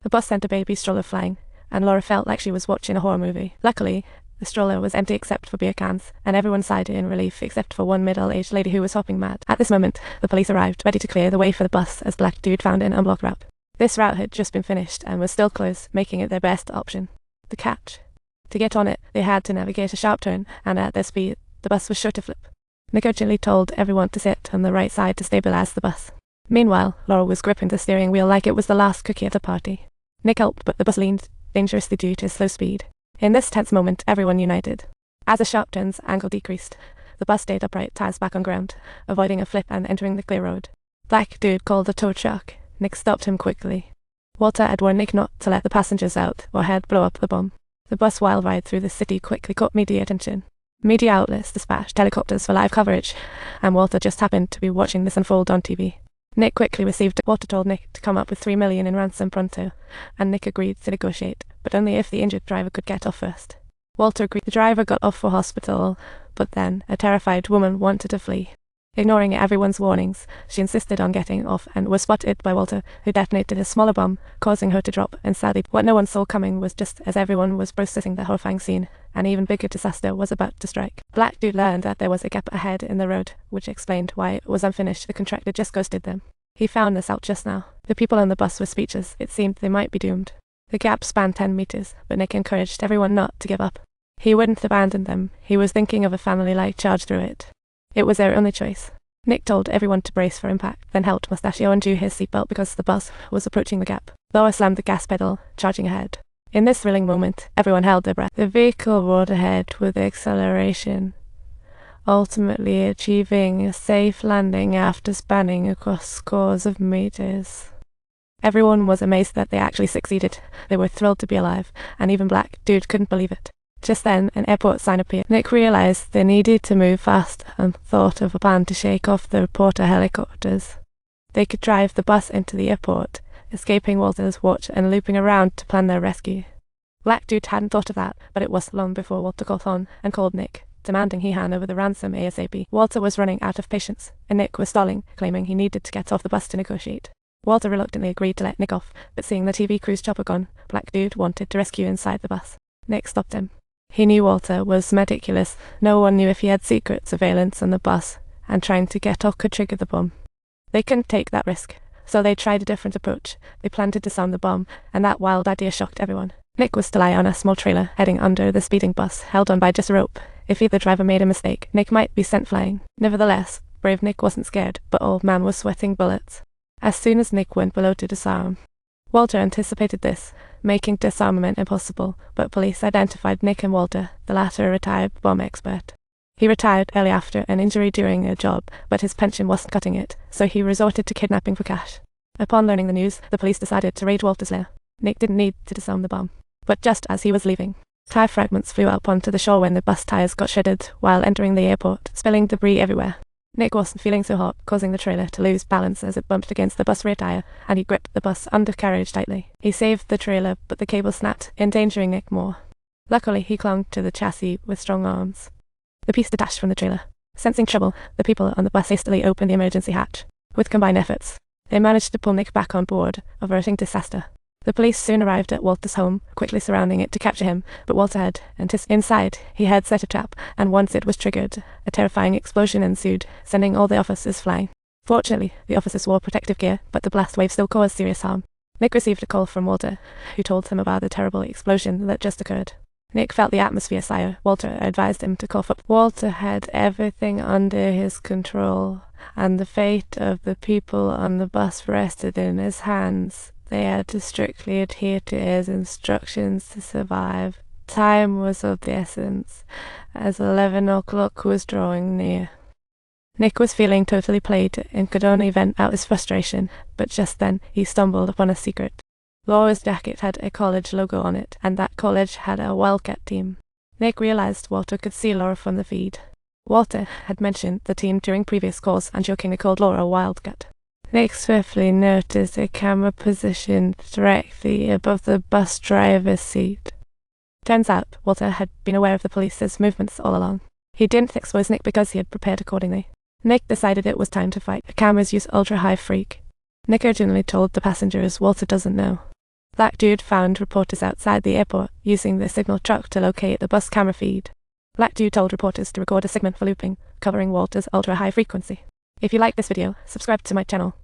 The bus sent a baby stroller flying, and Laura felt like she was watching a horror movie. Luckily, the stroller was empty except for beer cans, and everyone sighed in relief except for one middle-aged lady who was hopping mad. At this moment, the police arrived, ready to clear the way for the bus as Black Dude found an unblocked route. This route had just been finished and was still closed, making it their best option. The catch. To get on it, they had to navigate a sharp turn, and at their speed, the bus was sure to flip. Nick urgently told everyone to sit on the right side to stabilize the bus. Meanwhile, Laura was gripping the steering wheel like it was the last cookie of the party. Nick helped, but the bus leaned dangerously due to its slow speed. In this tense moment, everyone united. As the sharp turn's angle decreased, the bus stayed upright, tires back on ground, avoiding a flip and entering the clear road. Black Dude called a tow truck. Nick stopped him quickly. Walter had warned Nick not to let the passengers out or he'd blow up the bomb. The bus wild ride through the city quickly caught media attention. Media outlets dispatched helicopters for live coverage, and Walter just happened to be watching this unfold on TV. Nick quickly received. Walter told Nick to come up with $3 million in ransom pronto, and Nick agreed to negotiate, but only if the injured driver could get off first. Walter agreed. The driver got off for hospital, but then a terrified woman wanted to flee. Ignoring everyone's warnings, she insisted on getting off and was spotted by Walter, who detonated a smaller bomb, causing her to drop, and sadly, what no one saw coming was just as everyone was processing the horrifying scene, an even bigger disaster was about to strike. Black Dude learned that there was a gap ahead in the road, which explained why it was unfinished. The contractor just ghosted them. He found this out just now. The people on the bus were speechless. It seemed they might be doomed. The gap spanned 10 meters, but Nick encouraged everyone not to give up. He wouldn't abandon them. He was thinking of a family-like charge through it. It was their only choice. Nick told everyone to brace for impact, then helped Mustachio undo his seatbelt because the bus was approaching the gap. Laura slammed the gas pedal, charging ahead. In this thrilling moment, everyone held their breath. The vehicle roared ahead with acceleration, ultimately achieving a safe landing after spanning across scores of meters. Everyone was amazed that they actually succeeded. They were thrilled to be alive, and even Black Dude couldn't believe it. Just then, an airport sign appeared. Nick realized they needed to move fast and thought of a plan to shake off the reporter helicopters. They could drive the bus into the airport, escaping Walter's watch and looping around to plan their rescue. Black Dude hadn't thought of that, but it was long before Walter caught on and called Nick, demanding he hand over the ransom ASAP. Walter was running out of patience, and Nick was stalling, claiming he needed to get off the bus to negotiate. Walter reluctantly agreed to let Nick off, but seeing the TV crew's chopper gone, Black Dude wanted to rescue inside the bus. Nick stopped him. He knew Walter was meticulous. No one knew if he had secret surveillance on the bus, and trying to get off could trigger the bomb. They couldn't take that risk, so they tried a different approach. They planned to disarm the bomb, and that wild idea shocked everyone. Nick was to lie on a small trailer heading under the speeding bus, held on by just a rope. If either driver made a mistake, Nick might be sent flying. Nevertheless, brave Nick wasn't scared, but old man was sweating bullets. As soon as Nick went below to disarm, Walter anticipated this, making disarmament impossible, but police identified Nick and Walter, the latter a retired bomb expert. He retired early after an injury during a job, but his pension wasn't cutting it, so he resorted to kidnapping for cash. Upon learning the news, the police decided to raid Walter's lair. Nick didn't need to disarm the bomb. But just as he was leaving, tire fragments flew up onto the shore when the bus tires got shredded while entering the airport, spilling debris everywhere. Nick wasn't feeling so hot, causing the trailer to lose balance as it bumped against the bus rear tire, and he gripped the bus undercarriage tightly. He saved the trailer, but the cable snapped, endangering Nick more. Luckily, he clung to the chassis with strong arms. The piece detached from the trailer. Sensing trouble, the people on the bus hastily opened the emergency hatch. With combined efforts, they managed to pull Nick back on board, averting disaster. The police soon arrived at Walter's home, quickly surrounding it to capture him, but Walter had inside. He had set a trap, and once it was triggered, a terrifying explosion ensued, sending all the officers flying. Fortunately, the officers wore protective gear, but the blast wave still caused serious harm. Nick received a call from Walter, who told him about the terrible explosion that just occurred. Nick felt the atmosphere sour. Walter advised him to cough up. Walter had everything under his control, and the fate of the people on the bus rested in his hands. They had to strictly adhere to his instructions to survive. Time was of the essence, as 11 o'clock was drawing near. Nick was feeling totally played and could only vent out his frustration, but just then he stumbled upon a secret. Laura's jacket had a college logo on it, and that college had a Wildcat team. Nick realized Walter could see Laura from the feed. Walter had mentioned the team during previous calls and jokingly called Laura Wildcat. Nick swiftly noticed a camera positioned directly above the bus driver's seat. Turns out, Walter had been aware of the police's movements all along. He didn't expose Nick because he had prepared accordingly. Nick decided it was time to fight. The cameras use ultra-high freak. Nick urgently told the passengers Walter doesn't know. Black Dude found reporters outside the airport using the signal truck to locate the bus camera feed. Black Dude told reporters to record a segment for looping, covering Walter's ultra-high frequency. If you like this video, subscribe to my channel.